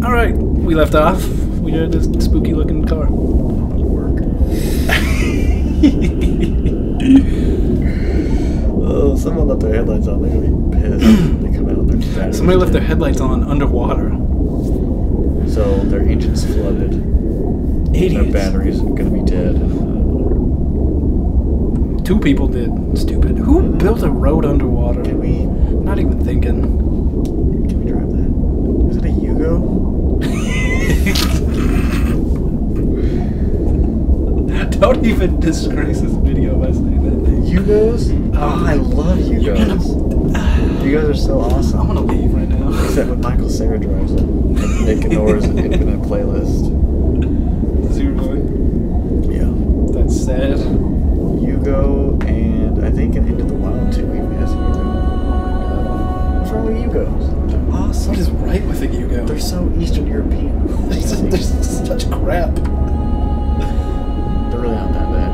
Alright, we left off. We heard this spooky looking car. Work. Oh, someone left their headlights on. They're gonna be pissed. They come out and their batteries. Somebody left their headlights on underwater. So their engine's flooded. Idiots. Their batteries are gonna be dead. 2 people did. Stupid. Who built a road underwater? Can we? Not even thinking. Can we drive that? Is it a Yugo? Don't even disgrace this video by saying that name. Yugos? Oh, I love Yugos. Yugos are so awesome. I'm gonna leave right now. Except when Michael Cera drives it. And Nick ignores an infinite playlist. Zero. Yeah. That's sad. Yugo, and I think in Into the Wild too, even has a Yugo. What's wrong with Yugos? They're awesome. What is right with the Yugo? They're so Eastern European. They're such crap. They're really not that bad.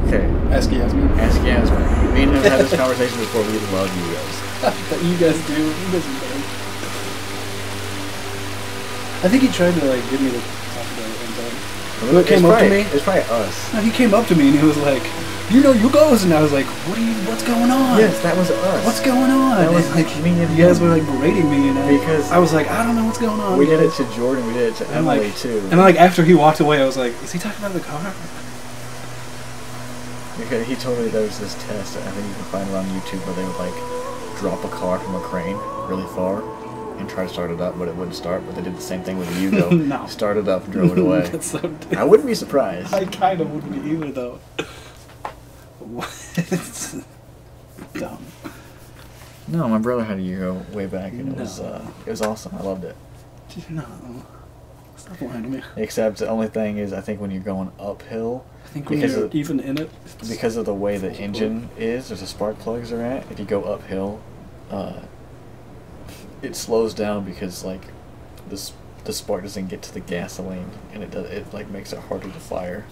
Okay. Ask Yasmin. Ask Yasmin. Me and him had this conversation before. We love Yugos. But you guys do. He doesn't know. I think he tried to like give me the talk about it one time. Well, it came up to me. It's probably us. No, he came up to me and he was like, "You know Yugos," and I was like, What's going on? Yes, that was us. What's going on?" That was and, like me and you guys were like berating me, and because I was like, "I don't know what's going on." We did it to Jordan. We did it to and Emily like, too. And like after he walked away, I was like, "Is he talking about the car?" Because he told me there was this test, I think you can find it on YouTube, where they would like drop a car from a crane really far and try to start it up, but it wouldn't start. But they did the same thing with the Yugo. No. Started up and drove it away. That's so I wouldn't be surprised. I kind of wouldn't be either, though. It's dumb. No, my brother had a Yugo way back, and it was awesome. I loved it. No. Stop lying to me. Except the only thing is, I think when you're going uphill, I think when you're even in it, because of the way the engine is, there's the spark plugs are at. If you go uphill, it slows down because like the spark doesn't get to the gasoline, and it like makes it harder to fire.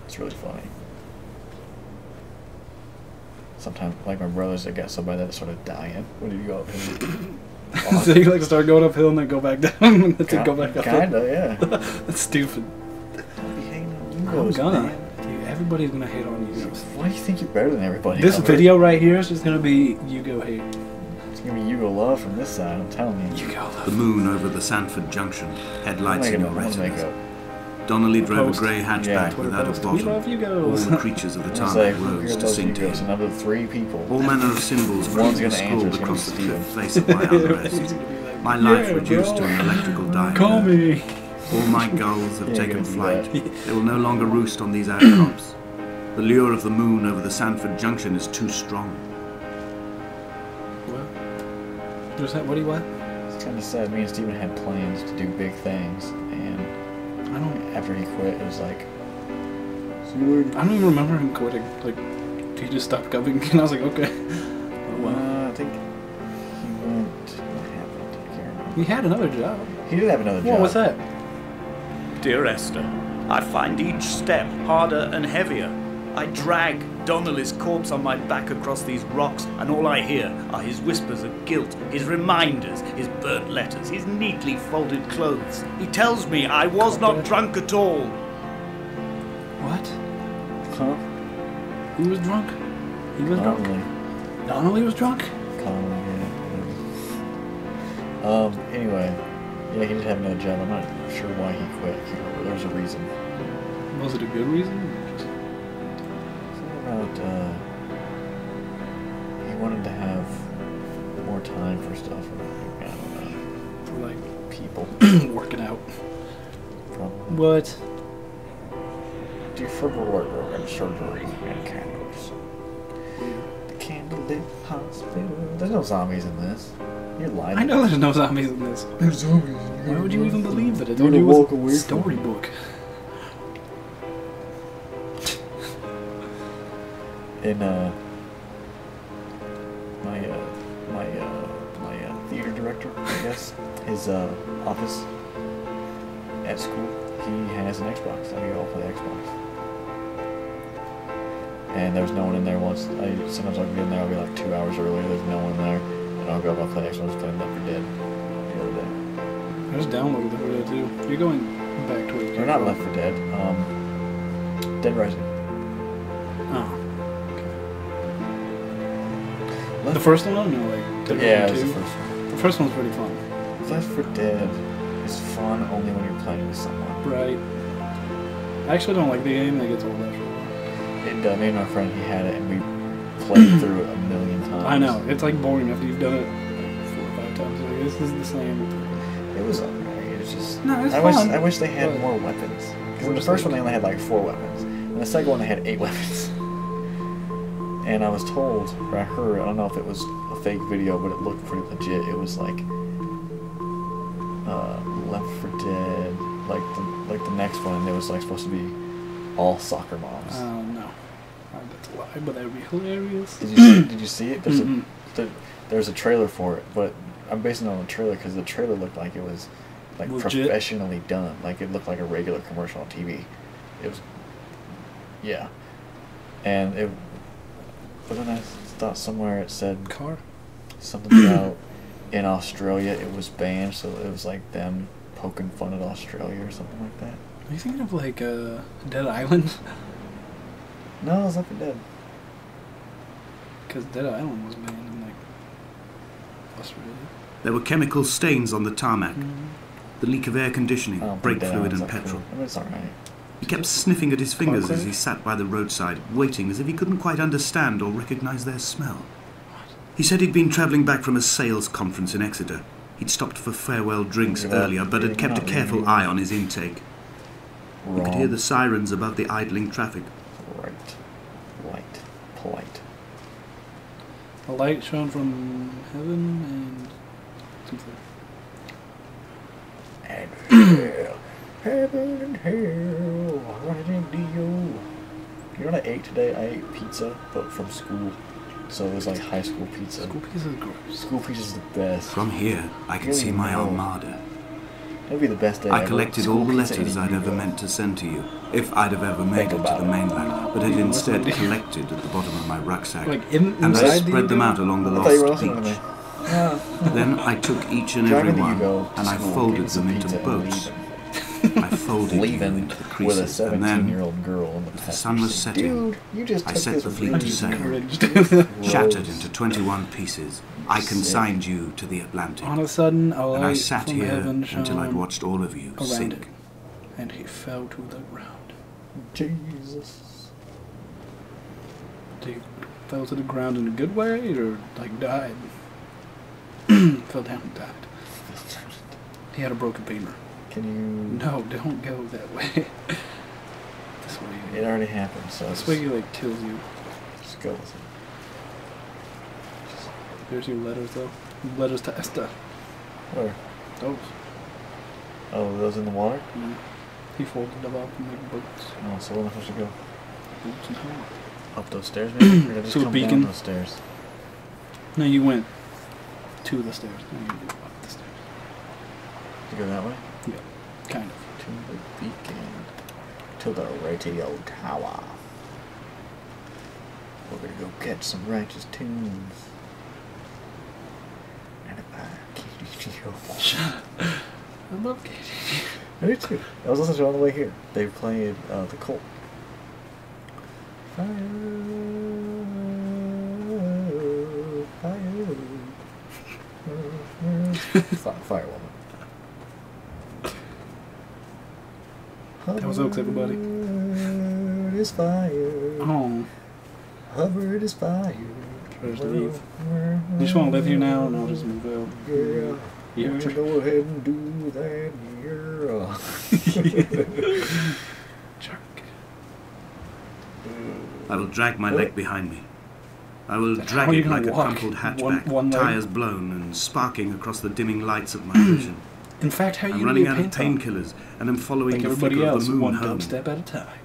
It's really funny. Sometimes, like my brothers that got so bad that it started dying when you go uphill. So you like start going uphill and then go back down and then go back up. Kinda, yeah. That's stupid. Don't be hating on you. I'm gonna. Dude, everybody's gonna hate on you. Why do you think you're better than everybody? This video right here is just gonna be Yugo hate. It's gonna be Yugo love from this side. I'm telling you. Yugo love. The moon over the Sanford Junction, headlights in your retinas. Donnelly drove a grey hatchback without a We bottom. love All Yugos. the creatures of the It's tarmac like, rose to those sing to Yugos, him. another 3 people. All manner of symbols One's were gonna answer, scrawled it's gonna across the be cliff Steven. face of my unrest. My life reduced to an electrical diagram. Call me. All my gulls have Yeah, taken gonna do flight. that. They will no longer roost on these outcrops. The lure of the moon over the Sanford Junction is too strong. What? There's that. What do you want? It's kind of sad. Me and Steven had plans to do big things, and I don't. after he quit, it was like, I don't even remember him quitting. Like, he just stopped coming, and I was like, okay. Oh, well. I think he went. What happened? I can't remember. He had another job. He did have another job. What was that? Dear Esther, I find each step harder and heavier. I drag Donnelly's corpse on my back across these rocks, and all I hear are his whispers of guilt, his reminders, his burnt letters, his neatly folded clothes. He tells me I was not drunk at all. What? Huh? Who was drunk? He was drunk. Donnelly was drunk? Connolly, yeah. Anyway, yeah, he did have another job. I'm not sure why he quit. I can't remember. There was a reason. Was it a good reason? Something about, he wanted to have more time for stuff. Or I don't know. For like People. working out. Probably. What? Defibrillator and surgery and candles. The candlelit hospital. There's no zombies in this. You're lying. I know there's no zombies in this. There's zombies. Why would you even believe that? It You're told you gonna it walk was away a from storybook. In my theater director, I guess, his office at school, he has an Xbox. I all play Xbox. And there's no one in there once. Sometimes I'll get in there, I'll be like 2 hours early, there's no one there. And I'll grab my Xbox. I was playing Left 4 Dead the other day. I just downloaded Left 4 Dead too. You're going back to it. They're not Left 4 Dead. Dead Rising. Oh. Okay. The first one? No, like. Yeah, it was the first one. The first one's pretty fun. Left 4 Dead is fun only when you're playing with someone. Right. I actually don't like the game that gets old after a while. Me and our friend, he had it, and we played through it a million times. I know. It's like boring after you've done it like 4 or 5 times. Like, this is the same. It was alright. It's just. No, it's fun. I wish they had more weapons. Because in the first one, they only had like 4 weapons. In the second one, they had 8 weapons. And I was told, or I heard, I don't know if it was a fake video, but it looked pretty legit. It was like Left 4 Dead, like the next one. It was like supposed to be all soccer moms. No, that's a lie, but that would be hilarious. Did you see it? There's a trailer for it, but I'm basing it on the trailer because the trailer looked like it was like legit? Professionally done. Like it looked like a regular commercial on TV. It was, yeah, and it. But then I thought somewhere it said something about in Australia it was banned, so it was like them poking fun at Australia or something like that. Are you thinking of like Dead Island? No, it was Left 4 Dead. Because Dead Island was banned in like Australia. There were chemical stains on the tarmac, the leak of air conditioning, brake fluid and petrol. Cool. I mean, it's alright. He kept sniffing at his fingers as he sat by the roadside, waiting as if he couldn't quite understand or recognize their smell. He said he'd been travelling back from a sales conference in Exeter. He'd stopped for farewell drinks earlier, but had kept a careful eye on his intake. Wrong. You could hear the sirens above the idling traffic. Right. Light. Polite. A light shone from heaven and something. And hell. Heaven and hell. Right into you. You know what I ate today? I ate pizza, but from school. So it was like high school pizza. School pizza is gross. School pizza is the best. From here, I could see my armada. That'd be the best day I ever. collected all the letters I'd ever meant to send to you, if I'd have ever made it to the mainland, but had instead collected at the bottom of my rucksack, and I spread them out along the lost beach. Then I took each and every one, and I folded them into boats. I folded you into the creases, and then, as the sun was setting, I set the fleet to sail. Shattered into 21 pieces, I consigned you to the Atlantic. On a sudden, and I sat here until I'd watched all of you sink. And he fell to the ground. Jesus. He fell to the ground in a good way, or like died? Fell down and died. He had a broken femur. Can you... No, don't go that way. This way. It already happened, so... This way he, like, kills you. Just go with it. There's your letters, though. Letters to Esther. Where? Those. Oh, those in the water? Mm. He folded them up and made boats. Oh, so where am I supposed to go? Boats and home. Up those stairs, maybe? Or did I just To the come beacon? down those stairs? No, you went to the stairs. No, you went up the stairs. To go that way? Yeah, kind of. To the beacon. To the radio tower. We're gonna go catch some righteous tunes. And if I can't Shut up. I love Katie. I do too. I was listening to it on the way here. They played The Cult. Fire, fire. Fire woman. That was Oaks, everybody. Hubbard is fire. Oh. Hubbard is fire. Just leave. You just want to live here now, and I'll just move out. Yeah. Yeah. You go ahead and do that here. Jerk. I will drag my leg behind me. I will drag it like a crumpled hatchback, tires blown and sparking across the dimming lights of my vision. In fact, how are you I'm running out of painkillers, and I'm following the flicker of the moon home. One step at a time.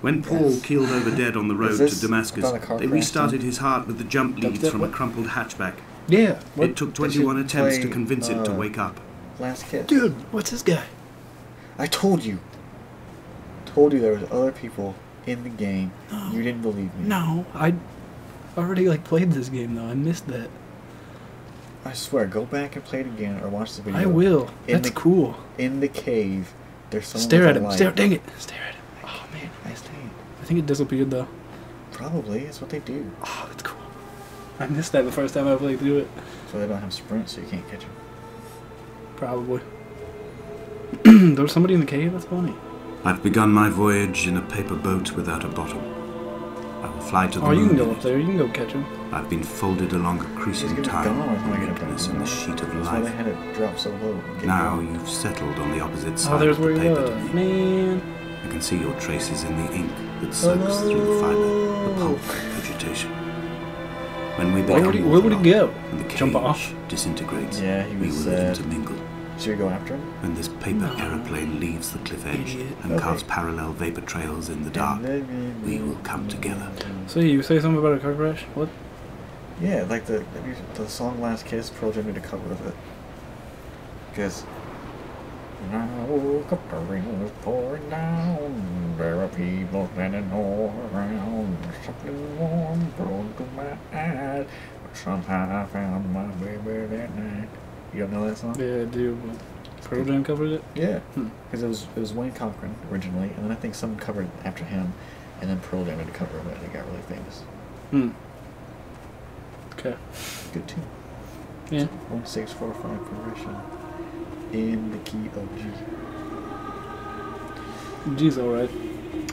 When Paul keeled over dead on the road to Damascus, they restarted his heart with the jump leads from a crumpled hatchback. Yeah. It took 21 attempts to convince it to wake up. Last Kiss. Dude, what's this guy? I told you. Told you there was other people in the game. No. You didn't believe me. No, I already played this game though. I missed that. I swear, go back and play it again or watch the video. I will. That's cool. In the cave, there's someone. Stare at him. Dang it. Stare at him. Oh man, I think it disappeared though. Probably. That's what they do. Oh, that's cool. I missed that the first time I played through it. So they don't have sprint, so you can't catch them. Probably. There was somebody in the cave? That's funny. I've begun my voyage in a paper boat without a bottom. I will fly to the moon. Oh, you can go up there. You can go catch him. I've been folded along a creasing time, weakness in the sheet of life. That's why they had it drop so low. Now you've settled on the opposite side there's of the where you paper were. to me. Man. I can see your traces in the ink that soaks through the fibre, the pulp, vegetation. When we become where would it go? and the Jump cage off? disintegrates, Yeah, he we was, will intermingle. Should we go after him? When this paper aeroplane leaves the cliff edge and carves parallel vapor trails in the dark, we will come together. So you say something about a car crash? What? Yeah, like the song Last Kiss, Pearl Jam did a cover of it. Because when I woke up, the rain was pouring down. There were people standing all around. Something warm brought to my eyes. But somehow I found my baby that night. You don't know that song? Yeah, I do. Pearl Jam covered it? Yeah. Because it was Wayne Cochran originally, and then I think someone covered it after him, and then Pearl Jam did a cover of it, and it got really famous. Okay. Good tune. Yeah. 1645 progression in the key of G. G's alright.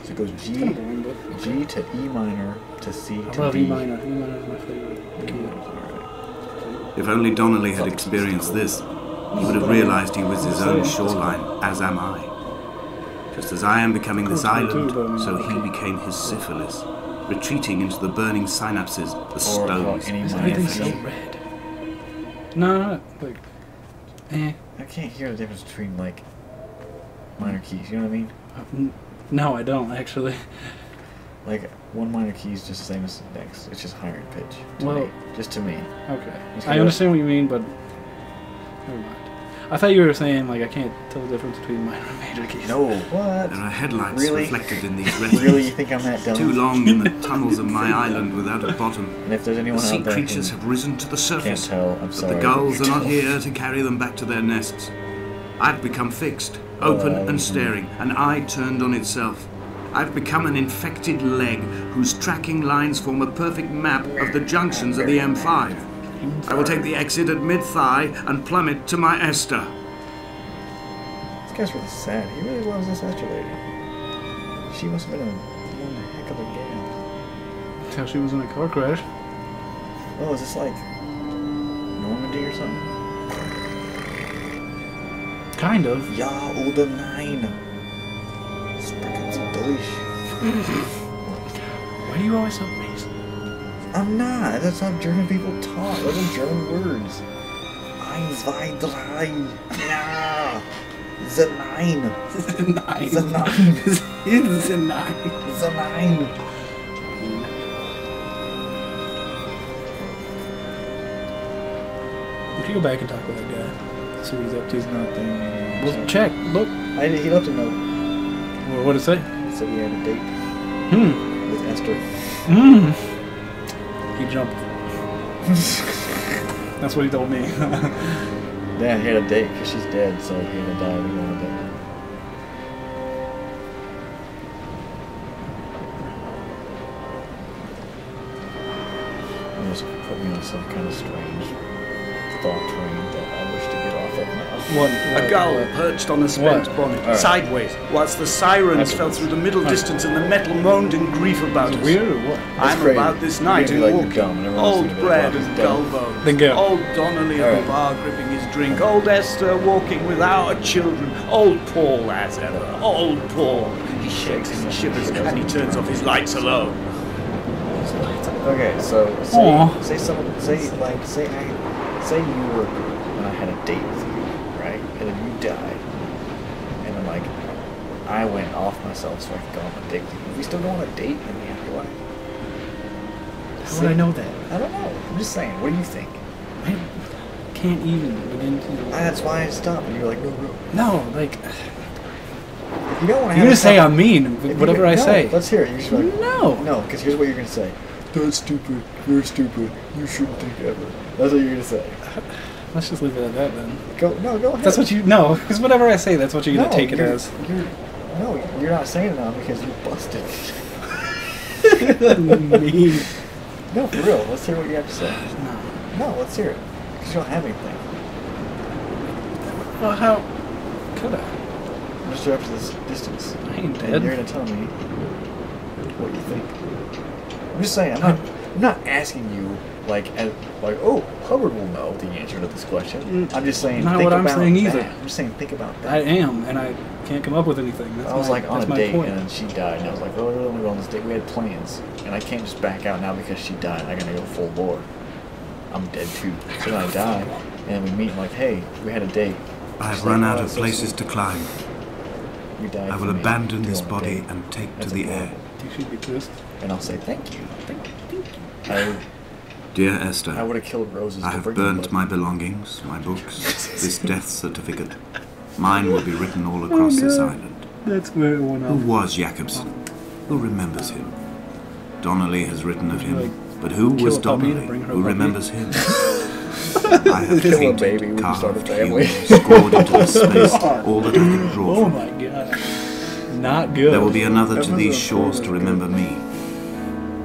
So it goes G, Boring, but G to E minor to C to D. I love E minor. E minor is my favorite key. If only Donnelly had experienced this, he would have realized he was his own shoreline, as am I. Just as I am becoming this island, so he became his syphilis, retreating into the burning synapses, the stones. Everything's so red. No, like, I can't hear the difference between, like, minor keys, you know what I mean? No, I don't, actually. Like, one minor key is just the same as the next. It's just higher in pitch. Just to me. Okay. I understand what you mean, but never mind. I thought you were saying, like, I can't tell the difference between minor and major keys. No, what? There are headlights reflected in these retinas. Really? You think I'm that dumb? Too long in the tunnels of my island without a bottom. And if there's anyone the sea out there creatures have risen to the surface, can't tell, I'm sorry. but the gulls are not here to carry them back to their nests. I've become fixed, open and staring, an eye turned on itself. I've become an infected leg whose tracking lines form a perfect map of the junctions of the M5. I will take the exit at mid-thigh and plummet to my Esther. This guy's really sad. He really loves this Esther lady. She must have been one heck of a gal. How she was in a car crash. Oh, is this like Normandy or something? Kind of. Ja, oder nein? Sprechen Sie Deutsch. Why are you always so amazing? I'm not. That's how German people talk. Those are German words. 1, 2, 3. Ja. The nine. The nine. The nine. It's a nine. The nine. We can go back and talk with that guy. See what he's up to. He's not there. Well, check. Look. He left a note. Well, what did it say? He said he had a date with Esther. He jumped. That's what he told me. Yeah, he had a date because she's dead, so he had to die to go on a date. It was put me on some kind of strange thought train that I wish to get off of now. A gull perched on a spent bonnet, sideways, whilst the sirens fell through the middle distance and the metal moaned in grief about us. Weird or what? I'm crazy. about this night in Like walking, old bread and gull bones, Then go. old Donnelly at the bar gripping his drink, old Esther walking without her children, old Paul as ever, old Paul. He shakes and shivers and he turns off his lights alone. Okay, so say you were when I had a date with you, right? And then you died, and then like I went off myself so I could go on a date with you. We still go on a date in the afterlife? How would I know that? I don't know. I'm just saying. What do you think? I can't even begin to. That's why I stopped, and you're like, no. No, like. You don't want to. You're gonna say I'm mean, whatever I say. Let's hear it. You're just like, no. No, because here's what you're gonna say. That's stupid. You're stupid. You shouldn't think ever. That's what you're gonna say. Let's just leave it at that then. Go ahead. That's what you no, because whatever I say, that's what you're gonna take it as. You're not saying it now because you're busted. Mean. No, for real. Let's hear what you have to say. No. No, let's hear it. Because you don't have anything. Well, how could I? I'm just up to this distance. I ain't dead. And you're gonna tell me what you think. I'm just saying. I'm not asking you oh, Hubbard will know the answer to this question. I'm just saying. Not think what I'm about saying that. either. I'm just saying. Think about that. I am, and I can't come up with anything. That's I was on a date point. and then she died, and I was like, oh, we're only going on this date. We had plans, and I can't just back out now because she died. I gotta go full bore. I'm dead too. So then I die, and we meet. And like, hey, we had a date. I have run out of places to climb. You died. I will abandon this body and take to the air. You should be pissed. And I'll say thank you. Dear Esther, I would have killed roses. I have burnt my belongings, my books, this death certificate. Mine will be written all across this island. That's where it went Who was Jacobson? Who remembers him? Donnelly has written of him, but who was Donnelly? Who remembers him? I have painted, carved, hewn, scored into the space all that I could draw Oh from. my god. Not good. There will be another to these shores to remember me.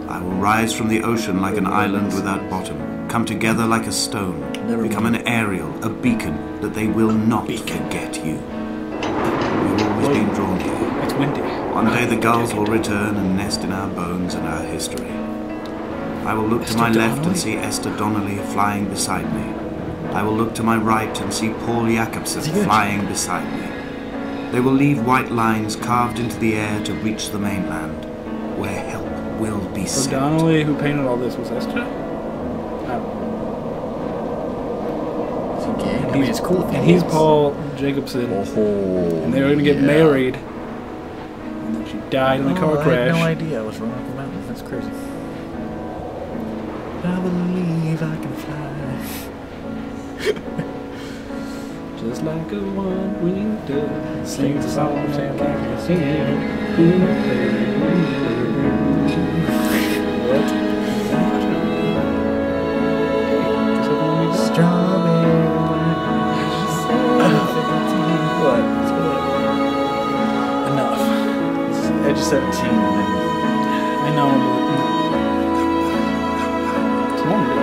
I will rise from the ocean like an island without bottom, come together like a stone, become an aerial, a beacon, that they will not forget you. You've always been drawn here. It's windy. One day the gulls will return and nest in our bones and our history. I will look to my left and see Esther Donnelly flying beside me. I will look to my right and see Paul Jacobson flying beside me. They will leave white lines carved into the air to reach the mainland, where help will be So sent. Donnelly, who painted all this, was Esther? I don't know. I mean, it's cool. And he's Paul Jacobson. And they were going to get married. And then she died in a car crash. I had no idea I was running up the mountain. That's crazy. I believe I can fly. Just like a one-winged dove sings a song and I can sing it. What? Strawberry. What? Enough. This is Edge of 17 and then... I know, but it's one day.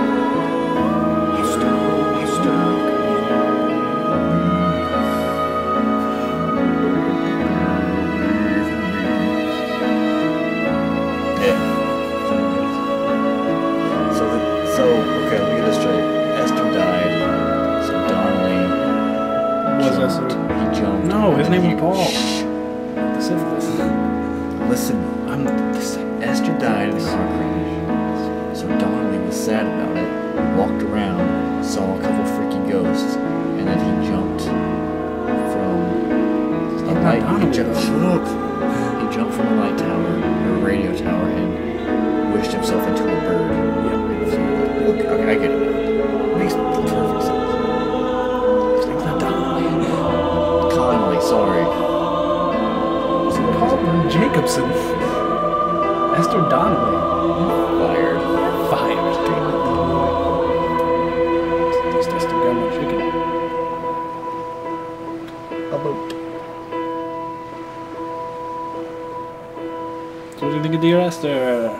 Okay, let me get this straight. Esther died, so Donnelly Esther? He jumped. No, his name was Paul. Listen, Esther died in a car crash, so Donnelly was sad about it, walked around, saw a couple freaky ghosts, and then he jumped from a light. He jumped from a light tower, or a radio tower, and wished himself into a bird. Okay, I get it now. Makes perfect sense. It's not Donnelly. Connolly, sorry. Paul Jacobson. Esther Donnelly. Fired. At least Esther got my chicken. So what do you think of Dear Esther?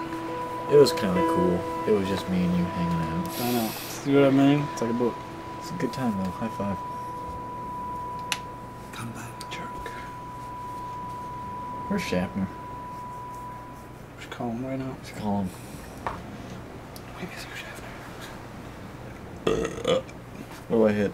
It was kind of cool. It was just me and you hanging out. I know. See what I mean? It's like a book. It's a good time though. High five. Come back, jerk. Where's Schaffner? We should call him right now. Let's call him. Maybe it's your Schaffner. What do I hit?